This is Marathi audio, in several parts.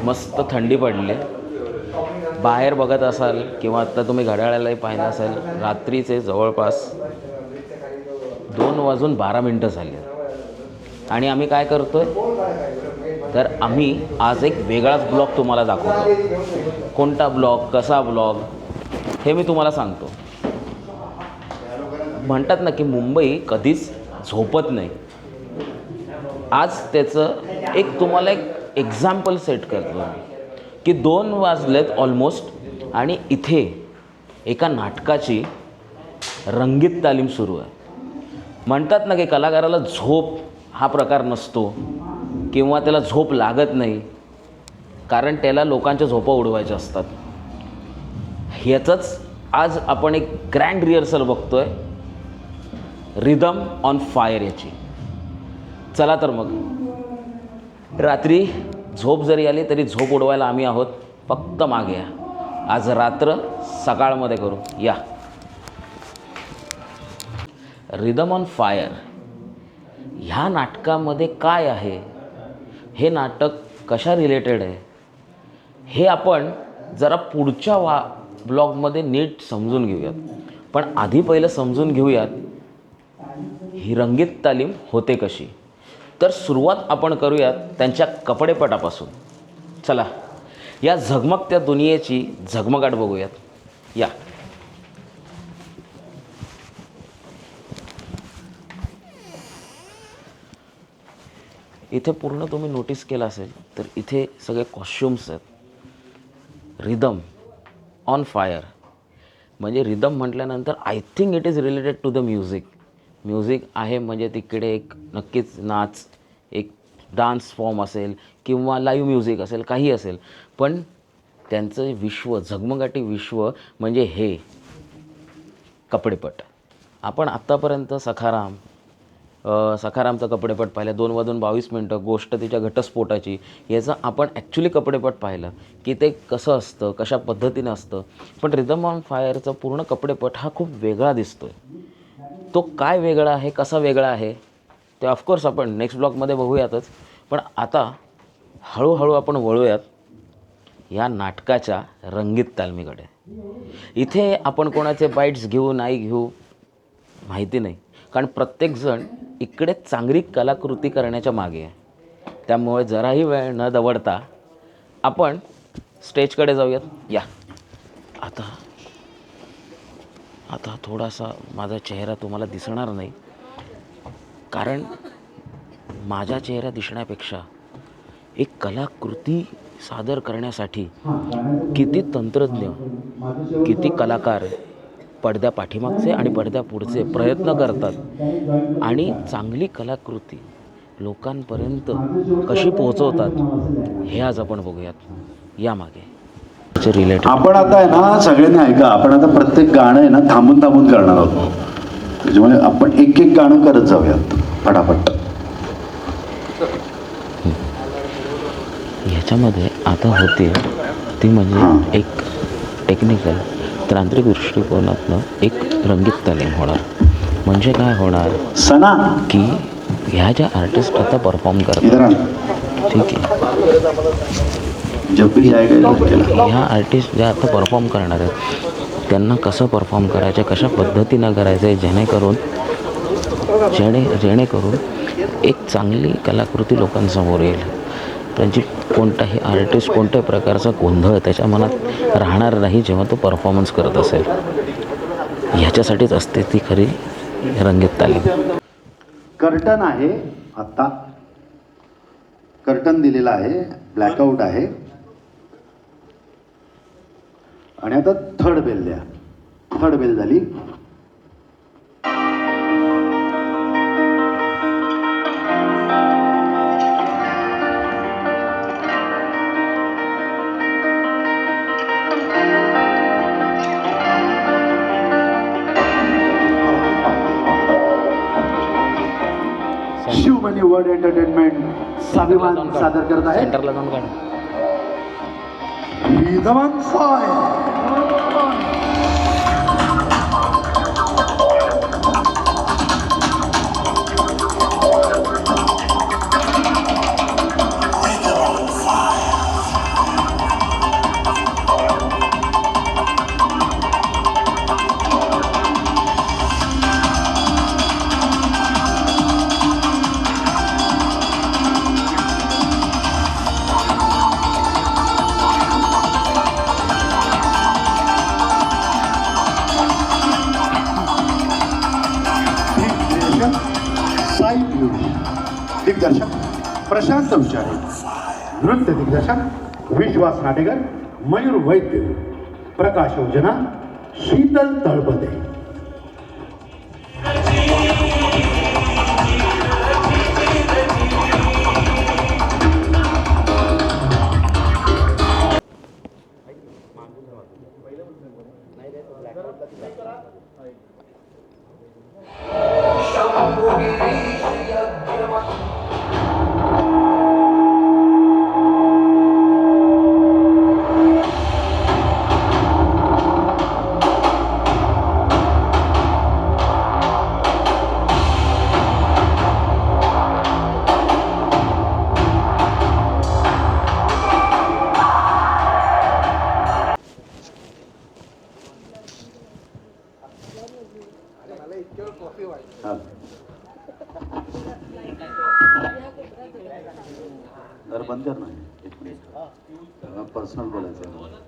मस्त थंडी पडली. बाहेर बघत असाल किंवा आत्ता तुम्ही घड्याळालाही पाहिलं असेल, रात्रीचे जवळपास 2:12 झाले आणि आम्ही काय करतोय तर आम्ही आज एक वेगळाच ब्लॉग तुम्हाला दाखवतो. कोणता ब्लॉग, कसा ब्लॉग हे मी तुम्हाला सांगतो. म्हणतात ना की मुंबई कधीच झोपत नाही. आज त्याचं एक तुम्हाला एक एक्झाम्पल सेट करतो की 2 वाजलेत ऑलमोस्ट आणि इथे एका नाटकाची रंगीत तालीम सुरू आहे. म्हणतात ना की कलाकाराला झोप हा प्रकार नसतो किंवा त्याला झोप लागत नाही, कारण त्याला लोकांच्या झोपा उडवायच्या असतात. ह्याचंच आज आपण एक ग्रँड रिहर्सल बघतोय, रिदम ऑन फायर याची. चला तर मग, रात्री झोप जरी आली तरी झोप उडवायला आम्ही आहोत. फक्त मागे या. आज रात्र सकाळमध्ये करू या. रिदम ऑन फायर ह्या नाटकामध्ये काय आहे, हे नाटक कशा रिलेटेड आहे, हे आपण जरा पुढच्या ब्लॉगमध्ये नीट समजून घेऊयात. पण आधी पहिलं समजून घेऊयात ही रंगीत तालीम होते कशी. तर सुरुवात आपण करूयात त्यांच्या कपडेपटापासून. चला या झगमगत्या दुनियेची झगमगाट बघूयात. या. इथे पूर्ण तुम्ही नोटीस केलं असेल तर इथे सगळे कॉस्ट्युम्स आहेत. रिदम ऑन फायर म्हणजे रिदम म्हटल्यानंतर I think it is related to the music. Music आहे म्हणजे तिकडे एक नक्कीच नाच, एक डान्स फॉर्म असेल किंवा लाईव्ह म्युझिक असेल, काही असेल. पण त्यांचं विश्व, झगमगाटी विश्व म्हणजे हे कपडेपट. आपण आत्तापर्यंत सखारामचा कपडेपट पाहिला. 2:22 गोष्ट तिच्या घटस्फोटाची. याचा आपण ॲक्च्युली कपडेपट पाहिलं की ते कसं असतं, कशा पद्धतीनं असतं. पण रिदम ऑन फायरचा पूर्ण कपडेपट हा खूप वेगळा दिसतो आहे. तो काय वेगळा आहे, कसा वेगळा आहे ते ऑफकोर्स आपण नेक्स्ट ब्लॉगमध्ये बघूयातच. पण आता हळूहळू आपण वळूयात या नाटकाच्या रंगीत तालमीकडे. इथे आपण कोणाचे बाईट्स घेऊ नाही घेऊ माहिती नाही, कारण प्रत्येकजण इकडे चांगली कलाकृती करण्याच्या मागे आहे. त्यामुळे जराही वेळ न दवडता आपण स्टेजकडे जाऊयात. या. आता थोडासा माझा चेहरा तुम्हाला दिसणार नाही, कारण माझा चेहरा दिसण्यापेक्षा एक कलाकृती सादर करण्यासाठी किती तंत्रज्ञ, किती कलाकार पडद्या पाठीमागचे आणि पडद्या पुढचे प्रयत्न करतात आणि चांगली कलाकृती लोकांपर्यंत कशी पोहोचवतात हे आज आपण बघूयात. या मागे रिलेटेड आपण आता आहे ना, सगळ्यांनी ऐका, आपण आता प्रत्येक गाणं आहे ना थांबून करणार आहोत. त्याच्यामुळे आपण एक एक गाणं करत जाऊयात फटाफट. ह्याच्यामध्ये आता होते ती म्हणजे एक टेक्निकल, तांत्रिक दृष्टिकोनातनं एक रंगीत तालीम होणार. म्हणजे काय होणार सना की ह्या ज्या आर्टिस्ट आता परफॉर्म करतात, ठीक आहे, ह्या आर्टिस्ट ज्या आता परफॉर्म करणार आहेत त्यांना कसं परफॉर्म करायचं, कशा पद्धतीनं करायचं आहे, जेणेकरून एक चांगली कलाकृती लोकांसमोर येईल. त्यांची कोणताही आर्टिस्ट कोणत्याही प्रकारचा गोंधळ त्याच्या मनात राहणार नाही जेव्हा तो परफॉर्मन्स करत असेल. ह्याच्यासाठीच असते ती खरी रंगीत तालीम. कर्टन आहे, आता कर्टन दिलेला आहे, ब्लॅकआउट आहे. आणि आता थर्ड बेल द्या. थर्ड बेल झाली. शिवमनी वर्ल्ड एंटरटेनमेंट स्वाभिमान सादर करत आहे सेंटरला जाऊन काढ. Rhythm on fire. Prashant Vichare. नृत्य दिग्दर्शक विश्वास नाटेकर, मयूर वैद्य. प्रकाश योजना शीतल तळपदे. हां. जरा बंद कर ना एक मिनिट, पर्सनल बोलायचं आहे मला.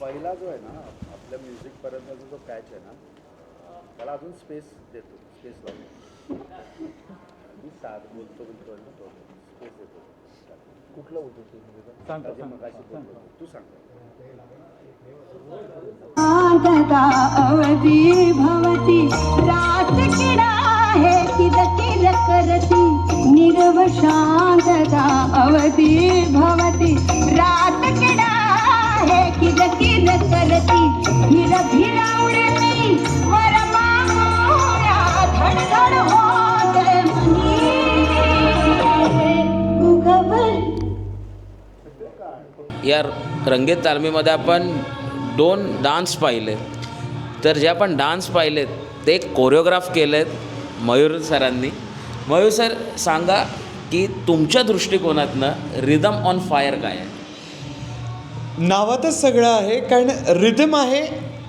पहिला जो आहे ना आपल्या म्युझिकपर्यंतचा जो पॅच आहे ना त्याला अजून स्पेस देतो, स्पेस लावतो. मी साध बोलतो स्पेस देतो. कुठलं होतं ते मगाशी बोलतो तू सांग. अवधी भवती रात किडा है किद किद करती निर्व शांतता अवधी भवती रात किडा है किद किद करती भिर भिर उडती वर मागोया धडधड होते मनी उगवल. या रंगीत तालमीमध्ये आपण 2 डान्स पाहिले. तर जे आपण डान्स पाहिलेत ते कोरिओग्राफ केलेत मयूर सरांनी. मयूर सर सांगा की तुमच्या दृष्टिकोनातनं रिदम ऑन फायर काय आहे? नावातच सगळं आहे, कारण रिदम आहे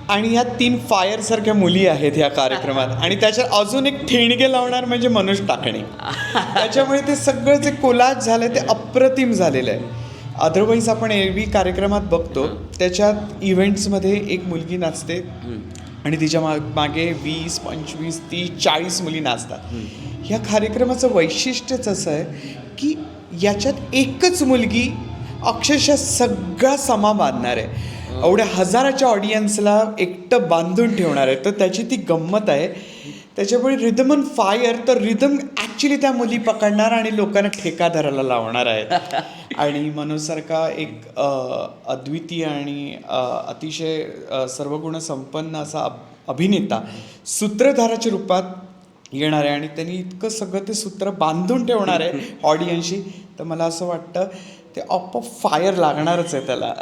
आणि ह्या 3 फायरसारख्या मुली आहेत ह्या कार्यक्रमात आणि त्याच्यात अजून एक ठिणगे लावणार म्हणजे मनोज टाकणे. त्याच्यामुळे ते सगळं जे कोलाज झालं ते अप्रतिम झालेलं आहे. अदरवाईज आपण एरवी कार्यक्रमात बघतो त्याच्यात इव्हेंट्समध्ये एक मुलगी नाचते आणि तिच्या मागे 20, 25, 30, 40 मुली नाचतात. ह्या कार्यक्रमाचं वैशिष्ट्यच असं आहे की याच्यात एकच मुलगी अक्षरशः सगळा समा बांधणार आहे. एवढ्या हजाराच्या ऑडियन्सला एकटं बांधून ठेवणार आहे. तर त्याची ती गंमत आहे. त्याच्यामुळे रिदम ऑन फायर, तर रिदम ॲक्च्युली त्या मुली पकडणार आणि लोकांना ठेका धरायला लावणार आहेत. आणि मनोजसारखा एक अद्वितीय आणि अतिशय सर्वगुण संपन्न असा अभिनेता सूत्रधाराच्या रूपात येणार आहे आणि त्यांनी इतकं सगळं ते सूत्र बांधून ठेवणार आहे ऑडियन्सशी. तर मला असं वाटतं ते ऑफ फायर लागणारच आहे त्याला.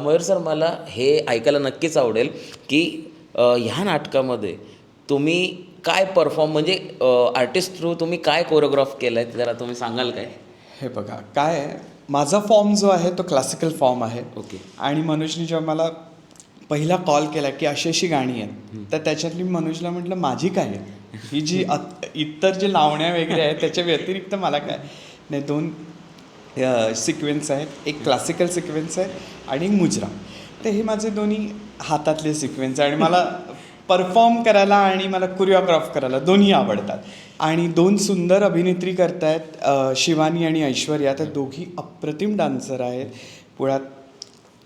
मयूर सर, मला हे ऐकायला नक्कीच आवडेल की ह्या नाटकामध्ये तुम्ही काय परफॉर्म म्हणजे आर्टिस्ट थ्रू तुम्ही काय कोरिओग्राफ केलं आहे जरा तुम्ही सांगाल काय? हे बघा काय आहे, माझा फॉर्म जो आहे तो क्लासिकल फॉर्म आहे. ओके. आणि मनोजनी जेव्हा मला पहिला कॉल केला की अशी अशी गाणी आहेत तर त्याच्यातली मनोजला म्हटलं माझी काय आहे, ही जी इतर जे लावण्या वगैरे आहेत त्याच्या व्यतिरिक्त मला काय नाही. 2 सिक्वेन्स आहेत, एक क्लासिकल सिक्वेन्स आहे आणि एक मुजरा. तर हे माझे दोन्ही हातातले सिक्वेन्स आहे आणि मला परफॉर्म करायला आणि मला कोरिओग्राफ करायला दोन्ही आवडतात. आणि 2 सुंदर अभिनेत्री करतायत, शिवानी आणि ऐश्वर्या. तर दोघी अप्रतिम डान्सर आहेत. मुळात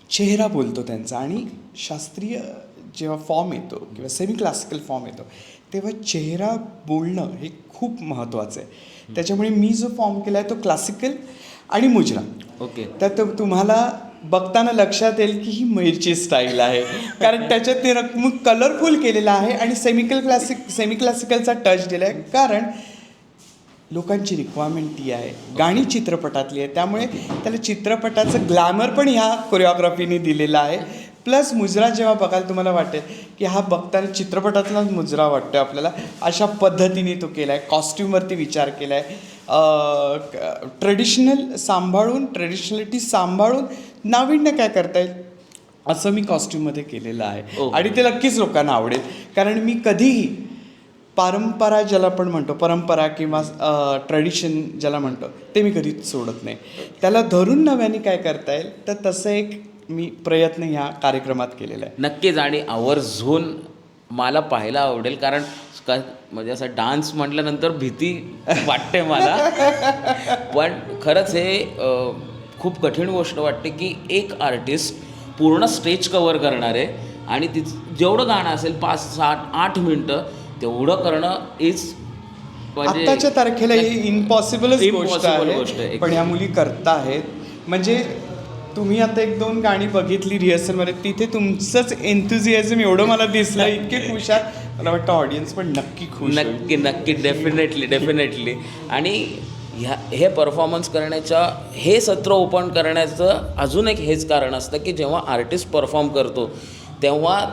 चेहरा बोलतो त्यांचा. आणि शास्त्रीय जेव्हा फॉर्म येतो किंवा सेमी क्लासिकल फॉर्म येतो तेव्हा चेहरा बोलणं हे खूप महत्त्वाचं आहे. त्याच्यामुळे मी जो फॉर्म केला आहे तो क्लासिकल आणि मुजरा. ओके. तर तुम्हाला बघताना लक्षात येईल की ही मयूरची स्टाईल आहे, कारण त्याच्यात ते रंग कलरफुल केलेला आहे आणि सेमी क्लासिकलचा टच दिला आहे, कारण लोकांची रिक्वायरमेंट ती आहे. गाणी चित्रपटातली आहे, त्यामुळे त्याला चित्रपटाचं ग्लॅमर पण ह्या कोरिओग्राफीने दिलेलं आहे. प्लस मुजरा जेव्हा बघाल तुम्हाला वाटेल की हा बघताना चित्रपटातलाच मुजरा वाटतो आपल्याला, अशा पद्धतीने तो केला आहे. कॉस्ट्यूमवरती विचार केला आहे, ट्रेडिशनलिटी सांभाळून नाविन्य काय करता येईल असं मी कॉस्ट्यूममध्ये केलेलं आहे. आणि ते नक्कीच लोकांना आवडेल, कारण मी कधीही परंपरा ज्याला आपण म्हणतो, परंपरा किंवा ट्रेडिशन ज्याला म्हणतो, ते मी कधीच सोडत नाही. त्याला धरून नव्याने काय करता येईल तर तसं एक मी प्रयत्न ह्या कार्यक्रमात केलेला आहे. नक्कीच. आणि आवर्जून मला पाहायला आवडेल, कारण म्हणजे असं डान्स म्हटल्यानंतर भीती वाटते मला, पण खरंच हे खूप कठीण गोष्ट वाटते की एक आर्टिस्ट पूर्ण स्टेज कवर करणार आहे आणि जेवढं गाणं असेल 5, 7, 8 मिनटं तेवढं करणं इज आत्ताच्या तारखेला ही इम्पॉसिबलच गोष्ट आहे. आहे, पण ह्या मुली करता आहेत. म्हणजे तुम्ही आता 1-2 गाणी बघितली रिहर्सलमध्ये, तिथे तुमचंच एन्थुझियाझम एवढं मला दिसलं, इतके खुश आहात. मला वाटतं ऑडियन्स पण नक्की खुश होईल. नक्की डेफिनेटली. आणि हे परफॉर्मन्स करण्याच्या, हे सत्र ओपन करण्याचं अजून एक हेच कारण असतं की जेव्हा आर्टिस्ट परफॉर्म करतो तेव्हा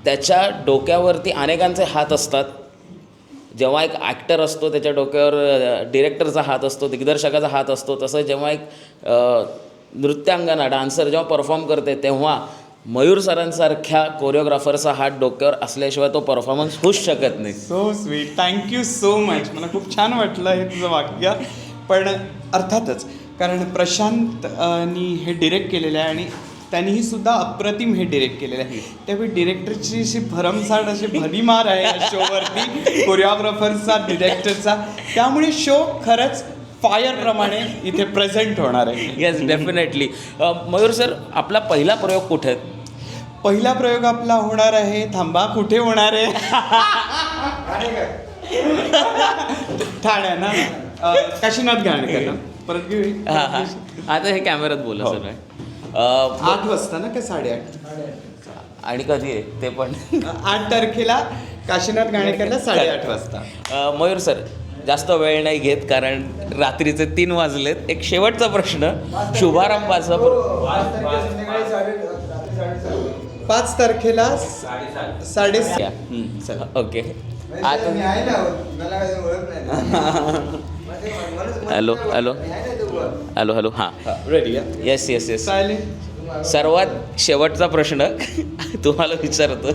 त्याच्या डोक्यावरती अनेकांचे हात असतात. जेव्हा एक ॲक्टर असतो त्याच्या डोक्यावर डिरेक्टरचा हात असतो, दिग्दर्शकाचा हात असतो. तसं जेव्हा एक नृत्यांगना, डान्सर जेव्हा परफॉर्म करते तेव्हा मयूर सरांसारख्या कोरिओग्राफरचा हात डोक्यावर असल्याशिवाय तो परफॉर्मन्स होऊच शकत नाही. So sweet, thank you so much. मला खूप छान वाटलं हे तुझं वाक्य. पण अर्थातच, कारण प्रशांतनी हे डिरेक्ट केलेलं आहे आणि त्यांनीही सुद्धा अप्रतिम हे डिरेक्ट केलेलं आहे. त्यावेळी डिरेक्टरची अशी भरमसाठ अशी भलीमार आहे या शोवरती, कोरिओग्राफरचा, डिरेक्टरचा. त्यामुळे शो खरंच फायरप्रमाणे इथे प्रेझेंट होणार आहे. Yes, definitely. मयूर सर, आपला पहिला प्रयोग कुठे आहे? पहिला प्रयोग आपला होणार आहे, थांबा, कुठे होणार आहे? ठाणे ना, काशीनाथ घाणेकर. परत घेऊ. हां, आता हे कॅमेऱ्यात बोला सर. 8 वाजता ना का 8:30? आणि कधी आहे ते पण? 8 तारखेला काशीनाथ घाणेकरला 8:30 वाजता. मयूर सर, जास्त वेळ नाही घेत कारण रात्रीचे 3 वाजलेत. एक शेवटचा प्रश्न, शुभारंभाचा 5 तारखेला 7:30. ओके. आता हॅलो हां, रेडी? येस. चालेल. सर्वात शेवटचा प्रश्न तुम्हाला विचारतो,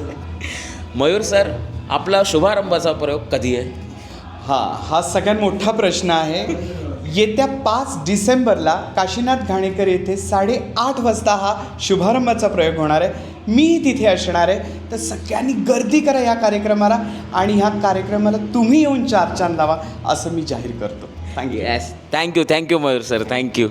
मयूर सर, आपला शुभारंभाचा प्रयोग कधी आहे? हा सगळ्यात मोठा प्रश्न आहे. येत्या 5 डिसेंबरला काशीनाथ घाणेकर येथे 8:30 वाजता हा शुभारंभाचा प्रयोग होणार आहे. मीही तिथे असणार आहे. तर सगळ्यांनी गर्दी करा या कार्यक्रमाला, आणि ह्या कार्यक्रमाला तुम्ही येऊन 4 चांद लावा असं मी जाहीर करतो. Thank you. Yes, thank you Mayur sir, thank you.